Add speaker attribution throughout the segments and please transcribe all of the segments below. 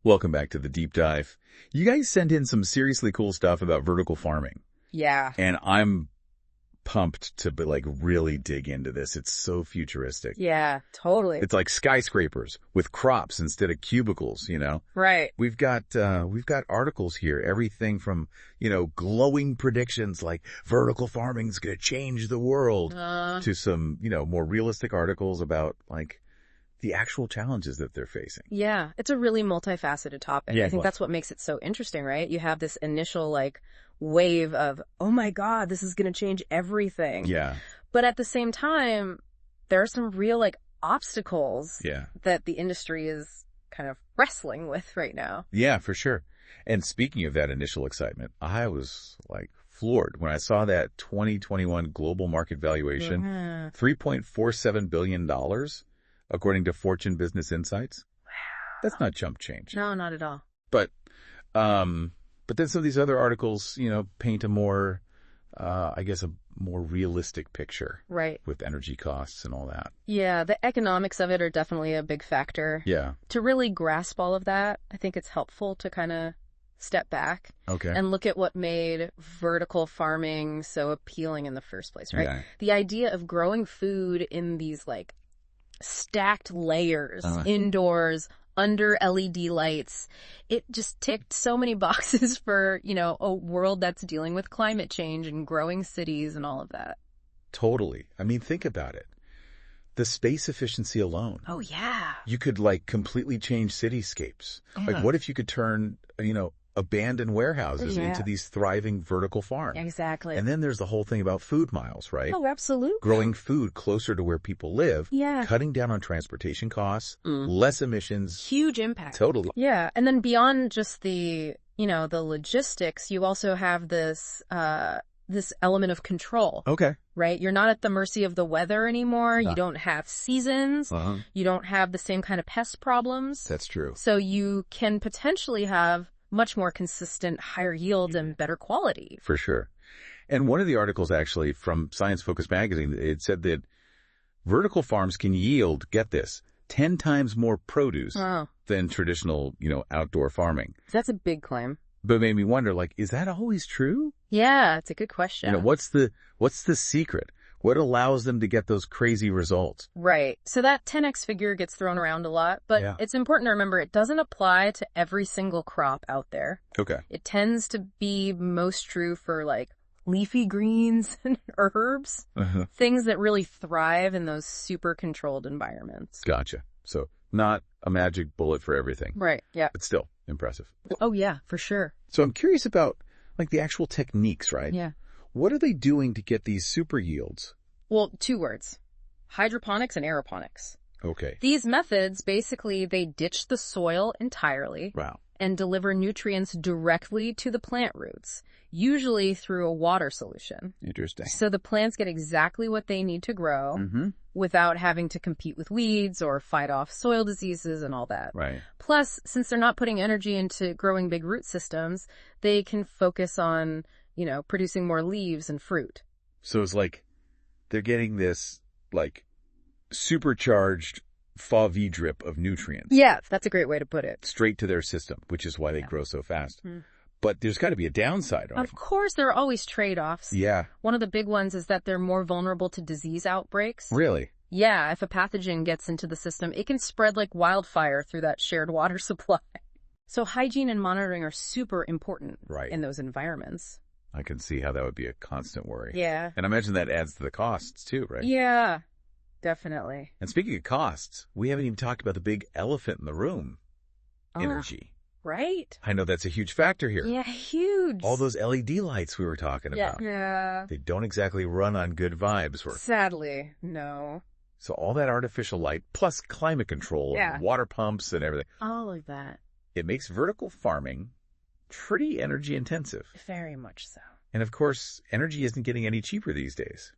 Speaker 1: Welcome back to the deep dive. You guys sent in some seriously cool stuff about vertical farming,
Speaker 2: Yeah.
Speaker 1: and I'm pumped to really dig into this. It's so futuristic.
Speaker 2: Yeah, totally.
Speaker 1: It's like skyscrapers with crops instead of cubicles,
Speaker 2: Right.
Speaker 1: We've got articles here, everything from, glowing predictions like vertical farming's going to change the world to some, more realistic articles about the actual challenges that they're facing.
Speaker 2: Yeah, it's a really multifaceted topic.
Speaker 1: Yeah,
Speaker 2: I think that's what makes it so interesting, right? You have this initial wave of, oh my God, this is going to change everything.
Speaker 1: Yeah.
Speaker 2: But at the same time, there are some real obstacles that the industry is kind of wrestling with right now.
Speaker 1: Yeah, for sure. And speaking of that initial excitement, I was floored when I saw that 2021 global market valuation, $3.47 billion, according to Fortune Business Insights.
Speaker 2: Wow.
Speaker 1: That's not chump change.
Speaker 2: No, not at all.
Speaker 1: But then some of these other articles, paint a more, a more realistic picture.
Speaker 2: Right.
Speaker 1: With energy costs and all that.
Speaker 2: Yeah, the economics of it are definitely a big factor.
Speaker 1: Yeah.
Speaker 2: To really grasp all of that, I think it's helpful to kind of step back and look at what made vertical farming so appealing in the first place, right?
Speaker 1: Yeah.
Speaker 2: The idea of growing food in these stacked layers indoors under LED lights, it just ticked so many boxes for, a world that's dealing with climate change and growing cities and all of that.
Speaker 1: Totally. I mean, think about it. The space efficiency alone.
Speaker 2: Oh, yeah.
Speaker 1: You could completely change cityscapes.
Speaker 2: Yeah.
Speaker 1: What if you could turn, abandoned warehouses into these thriving vertical farms?
Speaker 2: Exactly.
Speaker 1: And then there's the whole thing about food miles, right?
Speaker 2: Oh, absolutely.
Speaker 1: Growing food closer to where people live.
Speaker 2: Yeah.
Speaker 1: Cutting down on transportation costs, less emissions.
Speaker 2: Huge impact.
Speaker 1: Totally.
Speaker 2: Yeah. And then beyond just the logistics, you also have this element of control.
Speaker 1: Okay.
Speaker 2: Right? You're not at the mercy of the weather anymore. You don't have seasons. You don't have the same kind of pest problems.
Speaker 1: That's true.
Speaker 2: So you can potentially have much more consistent, higher yield and better quality.
Speaker 1: For sure. And one of the articles actually from Science Focus magazine, it said that vertical farms can yield, get this, 10 times more produce than traditional, outdoor farming.
Speaker 2: That's a big claim.
Speaker 1: But it made me wonder, is that always true?
Speaker 2: Yeah, it's a good question.
Speaker 1: What's the secret? What allows them to get those crazy results?
Speaker 2: Right. So that 10x figure gets thrown around a lot, but it's important to remember it doesn't apply to every single crop out there.
Speaker 1: Okay.
Speaker 2: It tends to be most true for leafy greens and herbs, things that really thrive in those super controlled environments.
Speaker 1: Gotcha. So not a magic bullet for everything.
Speaker 2: Right. Yeah.
Speaker 1: But still impressive.
Speaker 2: Oh, yeah, for sure.
Speaker 1: So I'm curious about the actual techniques, right?
Speaker 2: Yeah.
Speaker 1: What are they doing to get these super yields?
Speaker 2: Well, 2 words. Hydroponics and aeroponics.
Speaker 1: Okay.
Speaker 2: These methods, basically, they ditch the soil entirely.
Speaker 1: Wow.
Speaker 2: And deliver nutrients directly to the plant roots, usually through a water solution.
Speaker 1: Interesting.
Speaker 2: So the plants get exactly what they need to grow without having to compete with weeds or fight off soil diseases and all that.
Speaker 1: Right.
Speaker 2: Plus, since they're not putting energy into growing big root systems, they can focus on, producing more leaves and fruit.
Speaker 1: So it's they're getting this supercharged FAV drip of nutrients.
Speaker 2: Yeah, that's a great way to put it.
Speaker 1: Straight to their system, which is why they grow so fast. But there's got to be a downside, right?
Speaker 2: Of course, there are always trade-offs.
Speaker 1: Yeah.
Speaker 2: One of the big ones is that they're more vulnerable to disease outbreaks.
Speaker 1: Really?
Speaker 2: Yeah, if a pathogen gets into the system, it can spread like wildfire through that shared water supply. So hygiene and monitoring are super important in those environments.
Speaker 1: I can see how that would be a constant worry.
Speaker 2: Yeah.
Speaker 1: And I imagine that adds to the costs too, right?
Speaker 2: Yeah, definitely.
Speaker 1: And speaking of costs, we haven't even talked about the big elephant in the room, energy.
Speaker 2: Right?
Speaker 1: I know that's a huge factor here.
Speaker 2: Yeah, huge.
Speaker 1: All those LED lights we were talking about.
Speaker 2: Yeah.
Speaker 1: They don't exactly run on good vibes.
Speaker 2: Sadly, no.
Speaker 1: So all that artificial light, plus climate control, and water pumps and everything.
Speaker 2: All of that.
Speaker 1: It makes vertical farming pretty energy intensive.
Speaker 2: Very much so.
Speaker 1: And of course, energy isn't getting any cheaper these days.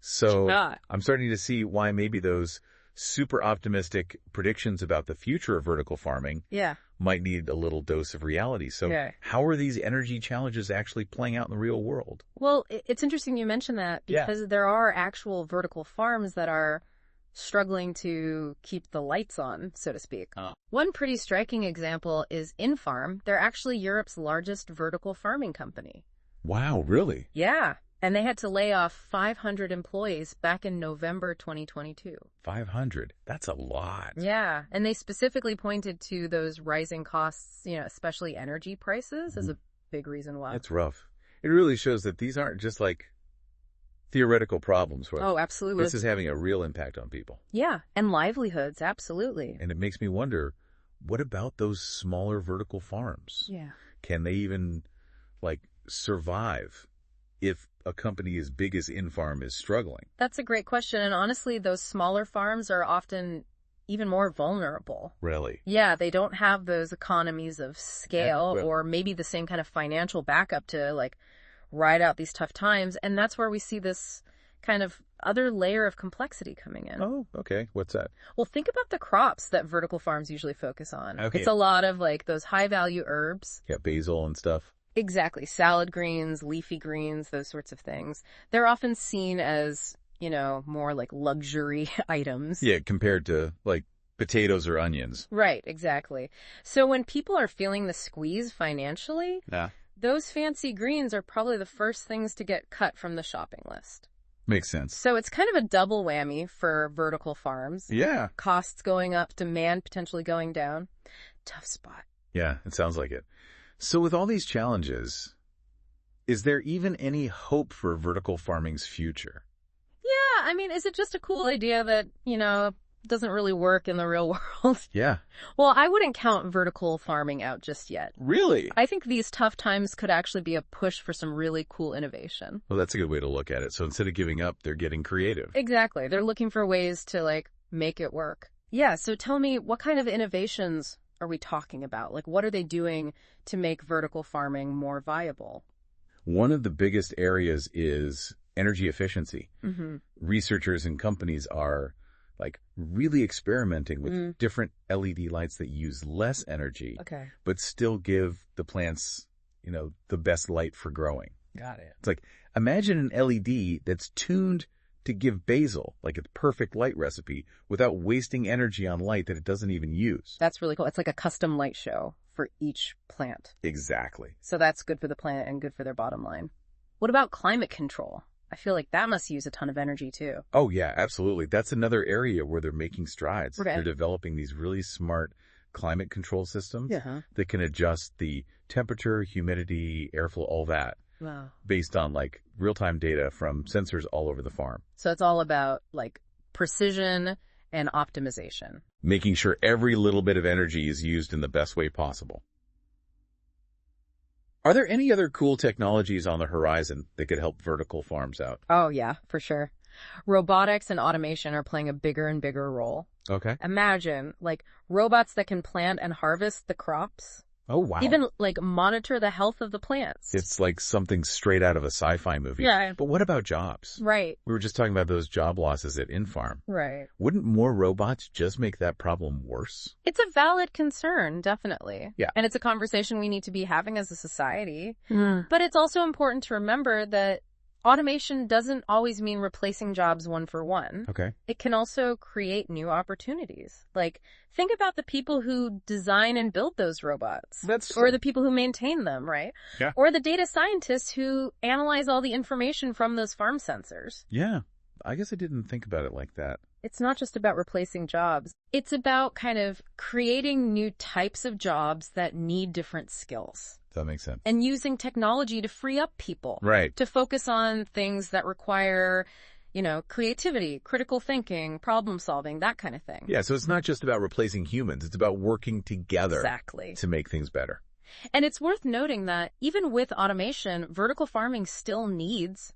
Speaker 1: So I'm starting to see why maybe those super optimistic predictions about the future of vertical farming might need a little dose of reality. So how are these energy challenges actually playing out in the real world?
Speaker 2: Well, it's interesting you mention that because there are actual vertical farms that are struggling to keep the lights on, so to speak. One pretty striking example is Infarm. They're actually Europe's largest vertical farming company.
Speaker 1: Wow, really?
Speaker 2: Yeah. And they had to lay off 500 employees back in November 2022.
Speaker 1: 500? That's a lot.
Speaker 2: Yeah. And they specifically pointed to those rising costs, especially energy prices as a big reason why.
Speaker 1: That's rough. It really shows that these aren't just like theoretical problems.
Speaker 2: Oh, absolutely.
Speaker 1: This is having a real impact on people.
Speaker 2: Yeah. And livelihoods. Absolutely.
Speaker 1: And it makes me wonder, what about those smaller vertical farms?
Speaker 2: Yeah.
Speaker 1: Can they even survive if a company as big as Infarm is struggling?
Speaker 2: That's a great question. And honestly, those smaller farms are often even more vulnerable.
Speaker 1: Really?
Speaker 2: Yeah, they don't have those economies of scale or maybe the same kind of financial backup to ride out these tough times. And that's where we see this kind of other layer of complexity coming in.
Speaker 1: Oh, okay. What's that?
Speaker 2: Well, think about the crops that vertical farms usually focus on.
Speaker 1: Okay.
Speaker 2: It's a lot of those high value herbs.
Speaker 1: Yeah, basil and stuff.
Speaker 2: Exactly. Salad greens, leafy greens, those sorts of things. They're often seen as, more luxury items.
Speaker 1: Yeah, compared to potatoes or onions.
Speaker 2: Right, exactly. So when people are feeling the squeeze financially, those fancy greens are probably the first things to get cut from the shopping list.
Speaker 1: Makes sense.
Speaker 2: So it's kind of a double whammy for vertical farms.
Speaker 1: Yeah.
Speaker 2: Costs going up, demand potentially going down. Tough spot.
Speaker 1: Yeah, it sounds like it. So with all these challenges, is there even any hope for vertical farming's future?
Speaker 2: Yeah, is it just a cool idea that, doesn't really work in the real world?
Speaker 1: Yeah.
Speaker 2: Well, I wouldn't count vertical farming out just yet.
Speaker 1: Really?
Speaker 2: I think these tough times could actually be a push for some really cool innovation.
Speaker 1: Well, that's a good way to look at it. So instead of giving up, they're getting creative.
Speaker 2: Exactly. They're looking for ways to, make it work. Yeah, so tell me, what kind of innovations are we talking about? What are they doing to make vertical farming more viable?
Speaker 1: One of the biggest areas is energy efficiency.
Speaker 2: Mm-hmm.
Speaker 1: Researchers and companies are really experimenting with different LED lights that use less energy, but still give the plants, the best light for growing.
Speaker 2: Got it.
Speaker 1: It's imagine an LED that's tuned to give basil, its perfect light recipe, without wasting energy on light that it doesn't even use.
Speaker 2: That's really cool. It's like a custom light show for each plant.
Speaker 1: Exactly.
Speaker 2: So that's good for the planet and good for their bottom line. What about climate control? I feel like that must use a ton of energy too.
Speaker 1: Oh, yeah, absolutely. That's another area where they're making strides.
Speaker 2: Okay.
Speaker 1: They're developing these really smart climate control systems that can adjust the temperature, humidity, airflow, all that.
Speaker 2: Wow.
Speaker 1: Based on real-time data from sensors all over the farm.
Speaker 2: So it's all about precision and optimization.
Speaker 1: Making sure every little bit of energy is used in the best way possible. Are there any other cool technologies on the horizon that could help vertical farms out?
Speaker 2: Oh, yeah, for sure. Robotics and automation are playing a bigger and bigger role.
Speaker 1: Okay.
Speaker 2: Imagine, robots that can plant and harvest the crops.
Speaker 1: Oh, wow.
Speaker 2: Even, monitor the health of the plants.
Speaker 1: It's like something straight out of a sci-fi movie.
Speaker 2: Yeah.
Speaker 1: But what about jobs?
Speaker 2: Right.
Speaker 1: We were just talking about those job losses at Infarm.
Speaker 2: Right.
Speaker 1: Wouldn't more robots just make that problem worse?
Speaker 2: It's a valid concern, definitely.
Speaker 1: Yeah.
Speaker 2: And it's a conversation we need to be having as a society. But it's also important to remember that automation doesn't always mean replacing jobs one for one.
Speaker 1: Okay.
Speaker 2: It can also create new opportunities. Think about the people who design and build those robots. Or the people who maintain them, right?
Speaker 1: Yeah.
Speaker 2: Or the data scientists who analyze all the information from those farm sensors.
Speaker 1: Yeah. I guess I didn't think about it like that.
Speaker 2: It's not just about replacing jobs. It's about kind of creating new types of jobs that need different skills.
Speaker 1: That makes sense.
Speaker 2: And using technology to free up people.
Speaker 1: Right.
Speaker 2: To focus on things that require, creativity, critical thinking, problem solving, that kind of thing.
Speaker 1: Yeah, so it's not just about replacing humans. It's about working together.
Speaker 2: Exactly.
Speaker 1: To make things better.
Speaker 2: And it's worth noting that even with automation, vertical farming still needs,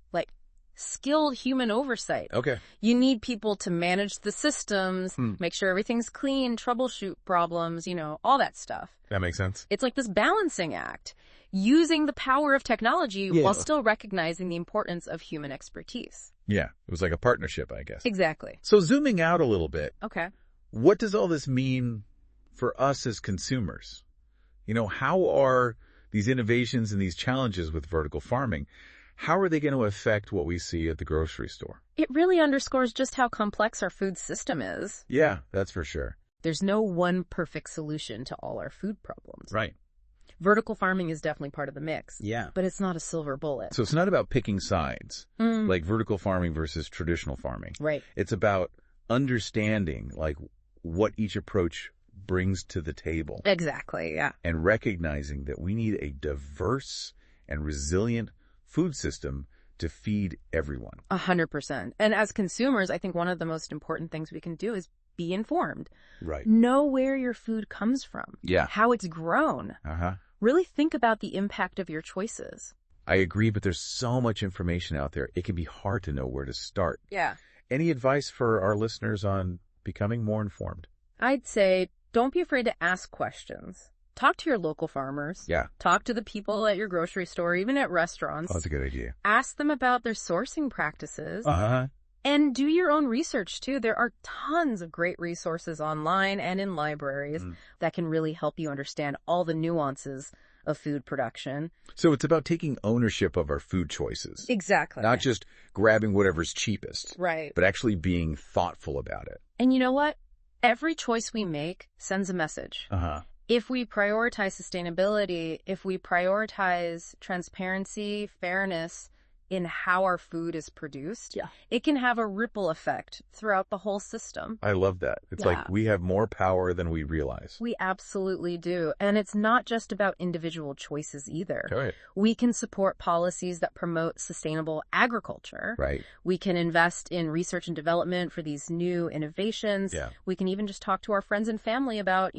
Speaker 2: skilled human oversight.
Speaker 1: Okay.
Speaker 2: You need people to manage the systems, make sure everything's clean, troubleshoot problems, all that stuff.
Speaker 1: That makes sense.
Speaker 2: It's like this balancing act, using the power of technology while still recognizing the importance of human expertise.
Speaker 1: Yeah, it was like a partnership, I guess.
Speaker 2: Exactly.
Speaker 1: So zooming out a little bit.
Speaker 2: Okay.
Speaker 1: What does all this mean for us as consumers? How are these innovations and these challenges with vertical farming, how are they going to affect what we see at the grocery store?
Speaker 2: It really underscores just how complex our food system is.
Speaker 1: Yeah, that's for sure.
Speaker 2: There's no one perfect solution to all our food problems.
Speaker 1: Right.
Speaker 2: Vertical farming is definitely part of the mix.
Speaker 1: Yeah.
Speaker 2: But it's not a silver bullet.
Speaker 1: So it's not about picking sides, like vertical farming versus traditional farming.
Speaker 2: Right.
Speaker 1: It's about understanding, like, what each approach brings to the table.
Speaker 2: Exactly, yeah.
Speaker 1: And recognizing that we need a diverse and resilient food system to feed everyone.
Speaker 2: 100%. And as consumers, I think one of the most important things we can do is be informed.
Speaker 1: Right.
Speaker 2: Know where your food comes from.
Speaker 1: Yeah.
Speaker 2: How it's grown. Really think about the impact of your choices.
Speaker 1: I agree, but there's so much information out there. It can be hard to know where to start.
Speaker 2: Yeah.
Speaker 1: Any advice for our listeners on becoming more informed?
Speaker 2: I'd say don't be afraid to ask questions. Talk to your local farmers.
Speaker 1: Yeah.
Speaker 2: Talk to the people at your grocery store, even at restaurants.
Speaker 1: Oh, that's a good idea.
Speaker 2: Ask them about their sourcing practices. And do your own research, too. There are tons of great resources online and in libraries that can really help you understand all the nuances of food production.
Speaker 1: So it's about taking ownership of our food choices.
Speaker 2: Exactly.
Speaker 1: Not just grabbing whatever's cheapest.
Speaker 2: Right.
Speaker 1: But actually being thoughtful about it.
Speaker 2: And you know what? Every choice we make sends a message. If we prioritize sustainability, if we prioritize transparency, fairness in how our food is produced, it can have a ripple effect throughout the whole system.
Speaker 1: I love that. It's like we have more power than we realize.
Speaker 2: We absolutely do. And it's not just about individual choices either.
Speaker 1: Right.
Speaker 2: We can support policies that promote sustainable agriculture.
Speaker 1: Right.
Speaker 2: We can invest in research and development for these new innovations.
Speaker 1: Yeah.
Speaker 2: We can even just talk to our friends and family about,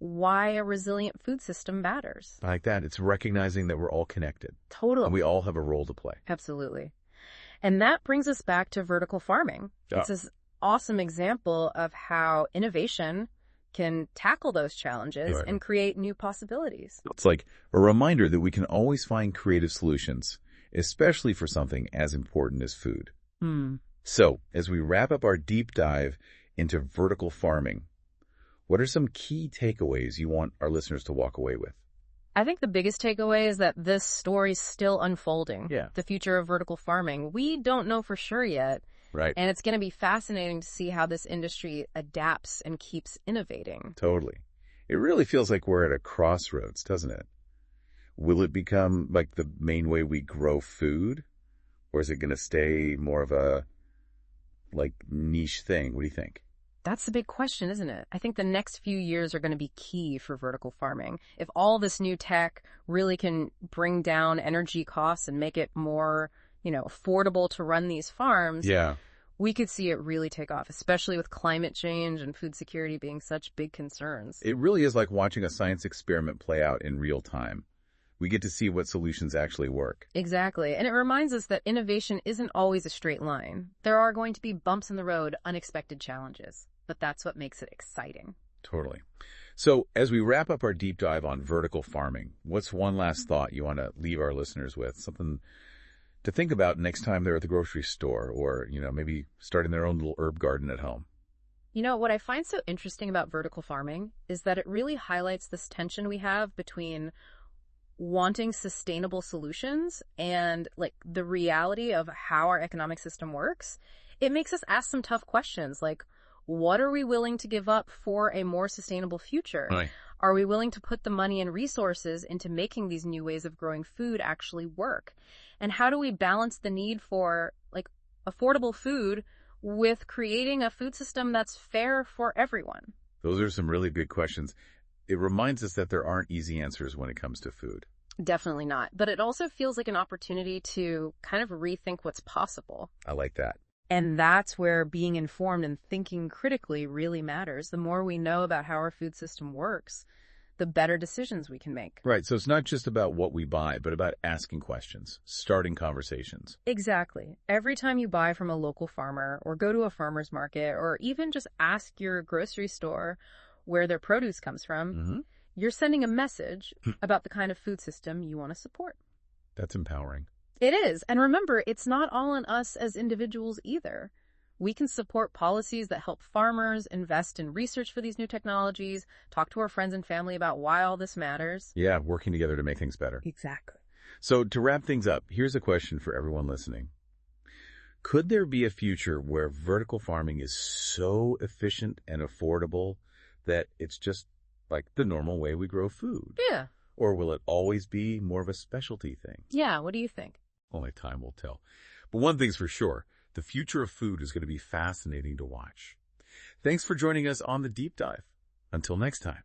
Speaker 2: why a resilient food system matters.
Speaker 1: I like that. It's recognizing that we're all connected.
Speaker 2: Totally.
Speaker 1: And we all have a role to play.
Speaker 2: Absolutely. And that brings us back to vertical farming. It's this awesome example of how innovation can tackle those challenges and create new possibilities.
Speaker 1: It's like a reminder that we can always find creative solutions, especially for something as important as food. So, as we wrap up our deep dive into vertical farming, what are some key takeaways you want our listeners to walk away with?
Speaker 2: I think the biggest takeaway is that this story's still unfolding.
Speaker 1: Yeah.
Speaker 2: The future of vertical farming. We don't know for sure yet.
Speaker 1: Right.
Speaker 2: And it's going to be fascinating to see how this industry adapts and keeps innovating.
Speaker 1: Totally. It really feels like we're at a crossroads, doesn't it? Will it become like the main way we grow food? Or is it going to stay more of a niche thing? What do you think?
Speaker 2: That's the big question, isn't it? I think the next few years are going to be key for vertical farming. If all this new tech really can bring down energy costs and make it more, affordable to run these farms, we could see it really take off, especially with climate change and food security being such big concerns.
Speaker 1: It really is like watching a science experiment play out in real time. We get to see what solutions actually work.
Speaker 2: Exactly. And it reminds us that innovation isn't always a straight line. There are going to be bumps in the road, unexpected challenges. But that's what makes it exciting.
Speaker 1: Totally. So as we wrap up our deep dive on vertical farming, what's one last thought you want to leave our listeners with? Something to think about next time they're at the grocery store or, maybe starting their own little herb garden at home.
Speaker 2: What I find so interesting about vertical farming is that it really highlights this tension we have between wanting sustainable solutions and the reality of how our economic system works. It makes us ask some tough questions like, what are we willing to give up for a more sustainable future?
Speaker 1: Right.
Speaker 2: Are we willing to put the money and resources into making these new ways of growing food actually work? And how do we balance the need for affordable food with creating a food system that's fair for everyone?
Speaker 1: Those are some really good questions. It reminds us that there aren't easy answers when it comes to food.
Speaker 2: Definitely not. But it also feels like an opportunity to kind of rethink what's possible.
Speaker 1: I like that.
Speaker 2: And that's where being informed and thinking critically really matters. The more we know about how our food system works, the better decisions we can make.
Speaker 1: Right. So it's not just about what we buy, but about asking questions, starting conversations.
Speaker 2: Exactly. Every time you buy from a local farmer or go to a farmer's market or even just ask your grocery store where their produce comes from, you're sending a message about the kind of food system you want to support.
Speaker 1: That's empowering.
Speaker 2: It is. And remember, it's not all on us as individuals either. We can support policies that help farmers, invest in research for these new technologies, talk to our friends and family about why all this matters.
Speaker 1: Yeah, working together to make things better.
Speaker 2: Exactly.
Speaker 1: So to wrap things up, here's a question for everyone listening. Could there be a future where vertical farming is so efficient and affordable that it's just like the normal way we grow food?
Speaker 2: Yeah.
Speaker 1: Or will it always be more of a specialty thing?
Speaker 2: Yeah, what do you think?
Speaker 1: Only time will tell. But one thing's for sure, the future of food is going to be fascinating to watch. Thanks for joining us on The Deep Dive. Until next time.